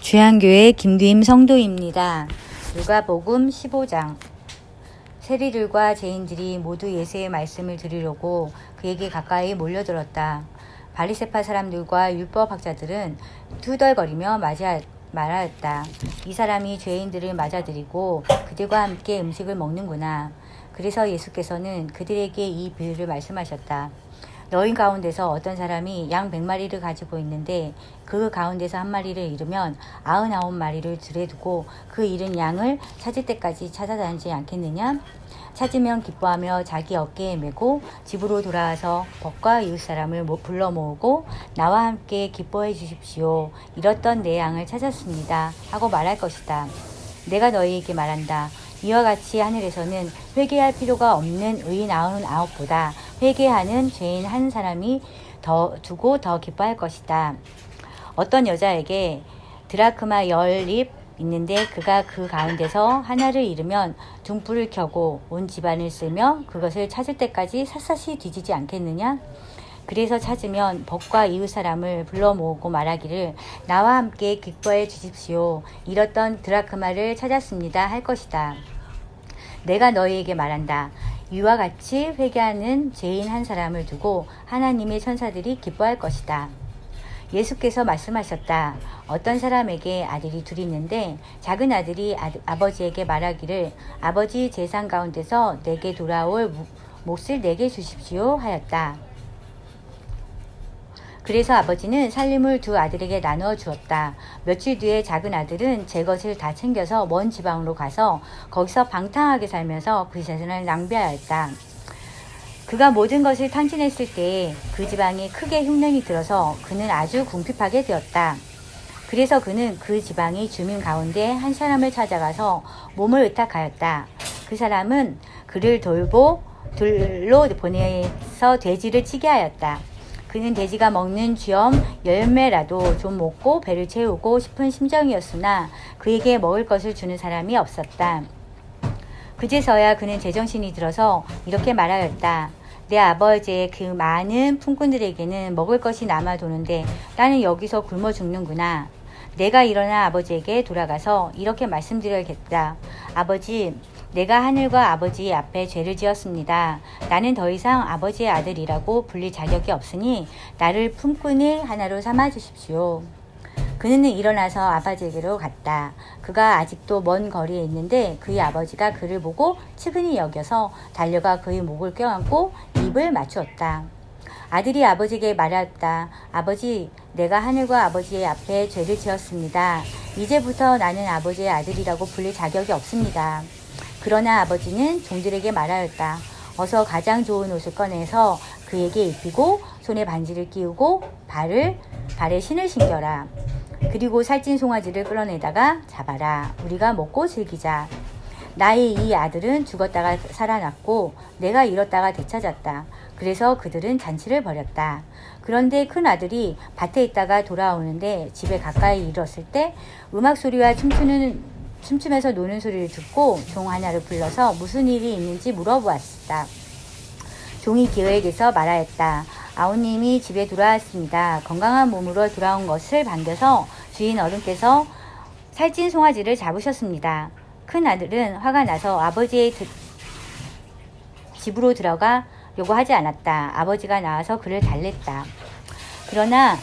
주양교회 김규임 성도입니다. 누가복음 15장. 세리들과 죄인들이 모두 예수의 말씀을 들으려고 그에게 가까이 몰려들었다. 바리새파 사람들과 율법학자들은 투덜거리며 말하였다. 이 사람이 죄인들을 맞아들이고 그들과 함께 음식을 먹는구나. 그래서 예수께서는 그들에게 이 비유를 말씀하셨다. 너희 가운데서 어떤 사람이 양 100마리를 가지고 있는데 그 가운데서 한 마리를 잃으면 99마리를 들에 두고 그 잃은 양을 찾을 때까지 찾아다니지 않겠느냐? 찾으면 기뻐하며 자기 어깨에 메고 집으로 돌아와서 벗과 이웃 사람을 불러 모으고 나와 함께 기뻐해 주십시오. 잃었던 내 양을 찾았습니다. 하고 말할 것이다. 내가 너희에게 말한다. 이와 같이 하늘에서는 회개할 필요가 없는 의인 99보다 회개하는 죄인 한 사람이 더 기뻐할 것이다. 어떤 여자에게 드라크마 10립 있는데 그가 그 가운데서 하나를 잃으면 등불을 켜고 온 집안을 쓸며 그것을 찾을 때까지 샅샅이 뒤지지 않겠느냐? 그래서 찾으면 벗과 이웃 사람을 불러 모으고 말하기를 나와 함께 기뻐해 주십시오. 잃었던 드라크마를 찾았습니다. 할 것이다. 내가 너희에게 말한다. 이와 같이 회개하는 죄인 한 사람을 두고 하나님의 천사들이 기뻐할 것이다. 예수께서 말씀하셨다. 어떤 사람에게 아들이 둘이 있는데 작은 아들이 아버지에게 말하기를 아버지 재산 가운데서 내게 돌아올 몫을 내게 주십시오 하였다. 그래서 아버지는 살림을 두 아들에게 나누어 주었다. 며칠 뒤에 작은 아들은 제 것을 다 챙겨서 먼 지방으로 가서 거기서 방탕하게 살면서 그 재산을 낭비하였다. 그가 모든 것을 탕진했을 때 그 지방에 크게 흉년이 들어서 그는 아주 궁핍하게 되었다. 그래서 그는 그 지방의 주민 가운데 한 사람을 찾아가서 몸을 의탁하였다. 그 사람은 그를 돌로 보내서 돼지를 치게 하였다. 그는 돼지가 먹는 쥐엄 열매라도 좀 먹고 배를 채우고 싶은 심정이었으나 그에게 먹을 것을 주는 사람이 없었다. 그제서야 그는 제정신이 들어서 이렇게 말하였다. 내 아버지의 그 많은 품꾼들에게는 먹을 것이 남아 도는데 나는 여기서 굶어 죽는구나. 내가 일어나 아버지에게 돌아가서 이렇게 말씀드려야겠다. 아버지, 내가 하늘과 아버지 앞에 죄를 지었습니다. 나는 더 이상 아버지의 아들이라고 불릴 자격이 없으니 나를 품꾼이 하나로 삼아 주십시오. 그는 일어나서 아버지에게로 갔다. 그가 아직도 먼 거리에 있는데 그의 아버지가 그를 보고 측은히 여겨서 달려가 그의 목을 껴안고 입을 맞추었다. 아들이 아버지에게 말하였다. 아버지, 내가 하늘과 아버지의 앞에 죄를 지었습니다. 이제부터 나는 아버지의 아들이라고 불릴 자격이 없습니다. 그러나 아버지는 종들에게 말하였다. 어서 가장 좋은 옷을 꺼내서 그에게 입히고 손에 반지를 끼우고 발에 신을 신겨라. 그리고 살찐 송아지를 끌어내다가 잡아라. 우리가 먹고 즐기자. 나의 이 아들은 죽었다가 살아났고 내가 잃었다가 되찾았다. 그래서 그들은 잔치를 벌였다. 그런데 큰 아들이 밭에 있다가 돌아오는데 집에 가까이 이르렀을 때 음악 소리와 춤추면서 노는 소리를 듣고 종 하나를 불러서 무슨 일이 있는지 물어보았다. 종이 그에게서 말하였다. 아우님이 집에 돌아왔습니다. 건강한 몸으로 돌아온 것을 반겨서 주인 어른께서 살찐 송아지를 잡으셨습니다. 큰 아들은 화가 나서 아버지의 집으로 들어가려고 하지 않았다. 아버지가 나와서 그를 달랬다. 그러나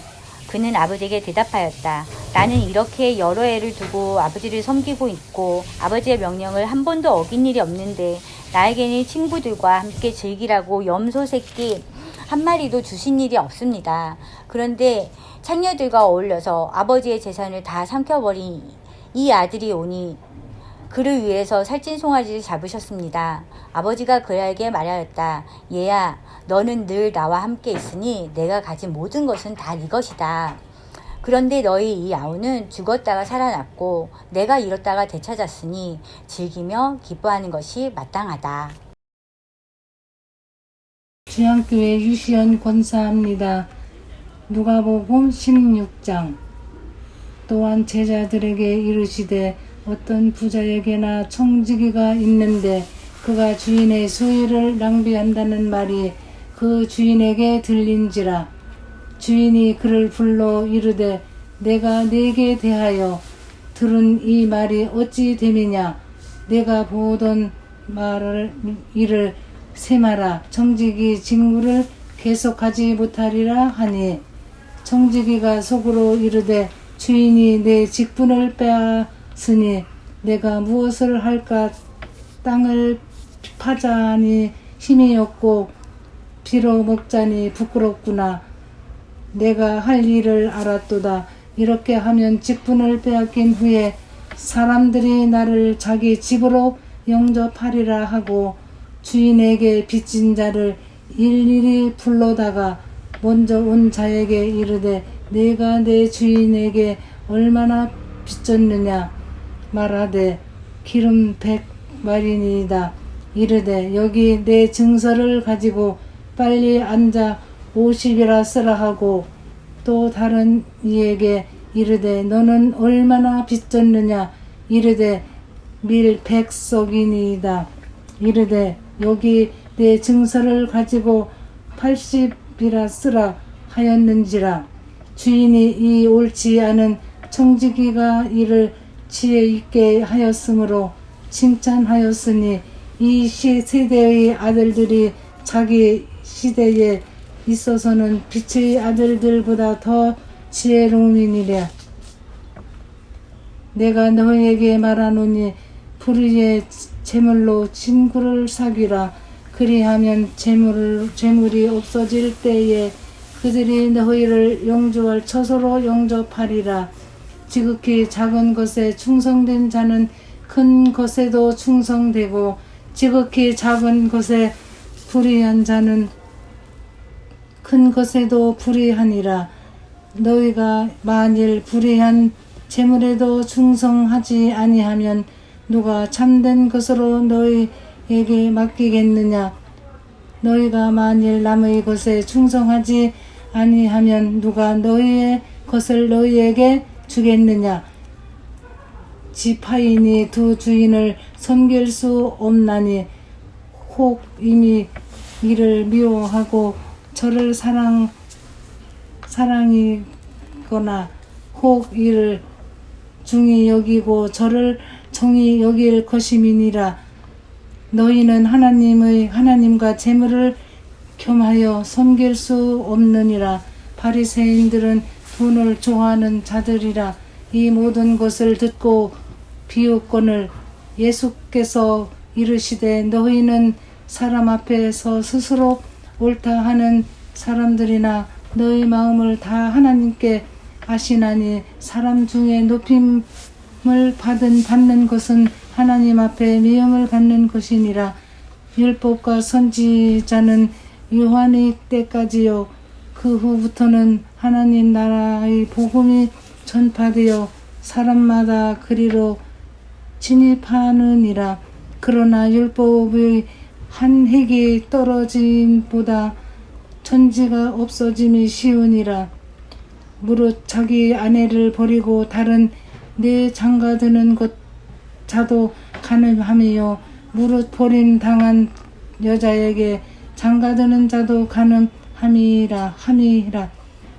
그는 아버지에게 대답하였다. 나는 이렇게 여러 해를 두고 아버지를 섬기고 있고 아버지의 명령을 한 번도 어긴 일이 없는데 나에게는 친구들과 함께 즐기라고 염소 새끼 한 마리도 주신 일이 없습니다. 그런데 창녀들과 어울려서 아버지의 재산을 다 삼켜버린 이 아들이 오니 그를 위해서 살찐 송아지를 잡으셨습니다. 아버지가 그에게 말하였다. 얘야, 너는 늘 나와 함께 있으니 내가 가진 모든 것은 다 네 것이다. 그런데 너희 이 아우는 죽었다가 살아났고 내가 잃었다가 되찾았으니 즐기며 기뻐하는 것이 마땅하다. 주양교회 유시연 권사합니다. 누가복음 16장. 또한 제자들에게 이르시되 어떤 부자에게나 청지기가 있는데 그가 주인의 소유를 낭비한다는 말이 그 주인에게 들린지라. 주인이 그를 불러 이르되 내가 네게 대하여 들은 이 말이 어찌 됨이냐. 내가 보던 일을 세마라. 청지기 직무를 계속하지 못하리라 하니 청지기가 속으로 이르되 주인이 내 직분을 빼앗으니 내가 무엇을 할까. 땅을 파자니 힘이 없고 비로 먹자니 부끄럽구나. 내가 할 일을 알았도다. 이렇게 하면 직분을 빼앗긴 후에 사람들이 나를 자기 집으로 영접하리라 하고 주인에게 빚진 자를 일일이 불러다가 먼저 온 자에게 이르되 내가 내 주인에게 얼마나 빚졌느냐 말하되 기름 100마리니이다. 이르되 여기 내 증서를 가지고 빨리 앉아 50이라 쓰라 하고 또 다른 이에게 이르되 너는 얼마나 빚졌느냐. 이르되 밀 100석이니이다. 이르되 여기 내 증서를 가지고 80이라 쓰라 하였는지라. 주인이 이 옳지 않은 청지기가 이를 지혜 있게 하였으므로 칭찬하였으니 이 세대의 아들들이 자기 시대에 있어서는 빛의 아들들보다 더 지혜로우니라. 내가 너희에게 말하노니 불의의 재물로 친구를 사귀라. 그리하면 재물이 없어질 때에 그들이 너희를 영주할 처소로 영접하리라. 지극히 작은 것에 충성된 자는 큰 것에도 충성되고 지극히 작은 것에 불의한 자는 큰 것에도 불의하니라. 너희가 만일 불의한 재물에도 충성하지 아니하면 누가 참된 것으로 너희에게 맡기겠느냐. 너희가 만일 남의 것에 충성하지 아니하면 누가 너희의 것을 너희에게 주겠느냐. 지파인이 두 주인을 섬길 수 없나니 혹 이미 이를 미워하고 저를 사랑이거나 혹 이를 중히 여기고 저를 정히 여길 것임이니라. 너희는 하나님과 재물을 겸하여 섬길 수 없느니라. 바리새인들은 돈을 좋아하는 자들이라. 이 모든 것을 듣고 비웃거늘 예수께서 이르시되 너희는 사람 앞에서 스스로 옳다 하는 사람들이나 너희 마음을 다 하나님께 아시나니 사람 중에 높임을 받는 것은 하나님 앞에 미움을 받는 것이니라. 율법과 선지자는 요한의 때까지요 그 후부터는 하나님 나라의 복음이 전파되어 사람마다 그리로 진입하느니라. 그러나 율법의 한 획이 떨어짐보다 천지가 없어짐이 쉬우니라. 무릇 자기 아내를 버리고 다른 네 장가드는 것 자도 가늠함이요 무릇 버림 당한 여자에게 장가드는 자도 가늠함이라.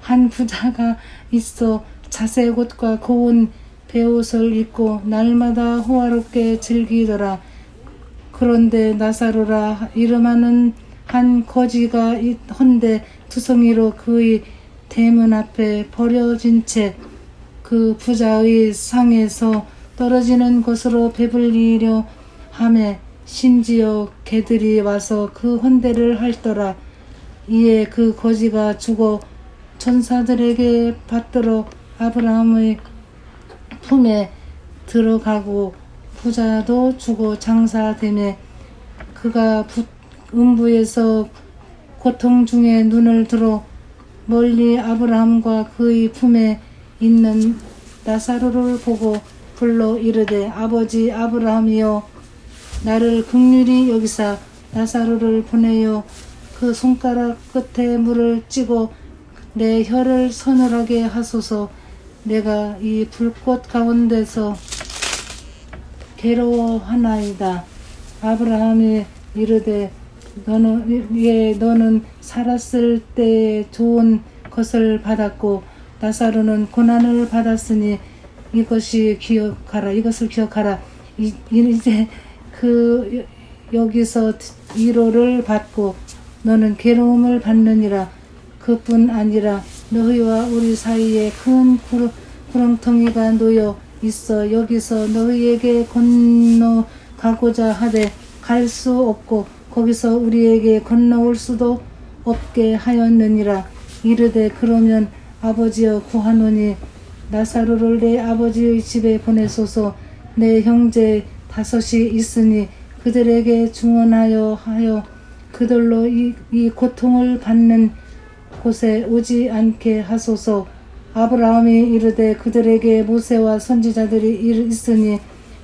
한 부자가 있어 자색 옷과 고운 베옷을 입고 날마다 호화롭게 즐기더라. 그런데 나사로라 이름하는 한 거지가 헌데 투성이로 그의 대문 앞에 버려진 채 그 부자의 상에서 떨어지는 것으로 배불리려 하매 심지어 개들이 와서 그 헌대를 핥더라. 이에 그 거지가 죽어 천사들에게 받들어 아브라함의 품에 들어가고 부자도 죽어 장사되매 그가 음부에서 고통 중에 눈을 들어 멀리 아브라함과 그의 품에 있는 나사로를 보고 불러 이르되 아버지 아브라함이여 나를 긍휼히 여기사 나사로를 보내어 그 손가락 끝에 물을 찌고 내 혀를 서늘하게 하소서. 내가 이 불꽃 가운데서 괴로워하나이다. 아브라함이 이르되 너는 살았을 때 좋은 것을 받았고 나사로는 고난을 받았으니 이것을 기억하라. 이제 여기서 위로를 받고 너는 괴로움을 받느니라. 그뿐 아니라 너희와 우리 사이에 큰 구렁텅이가 놓여 있어 여기서 너희에게 건너가고자 하되 갈 수 없고 거기서 우리에게 건너올 수도 없게 하였느니라. 이르되 그러면 아버지여 구하노니 나사로를 내 아버지의 집에 보내소서. 내 형제 5이 있으니 그들에게 중언하여 그들로 이 고통을 받는 곳에 오지 않게 하소서. 아브라함이 이르되 그들에게 모세와 선지자들이 있으니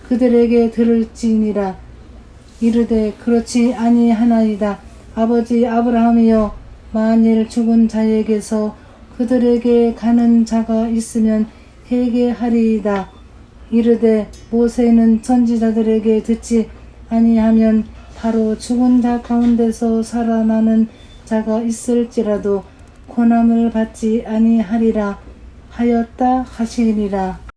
그들에게 들을지니라. 이르되 그렇지 아니하나이다. 아버지 아브라함이여 만일 죽은 자에게서 그들에게 가는 자가 있으면 회개하리이다. 이르되 모세는 선지자들에게 듣지 아니하면 바로 죽은 자 가운데서 살아나는 자가 있을지라도 고난을 받지 아니하리라 하였다 하시니라.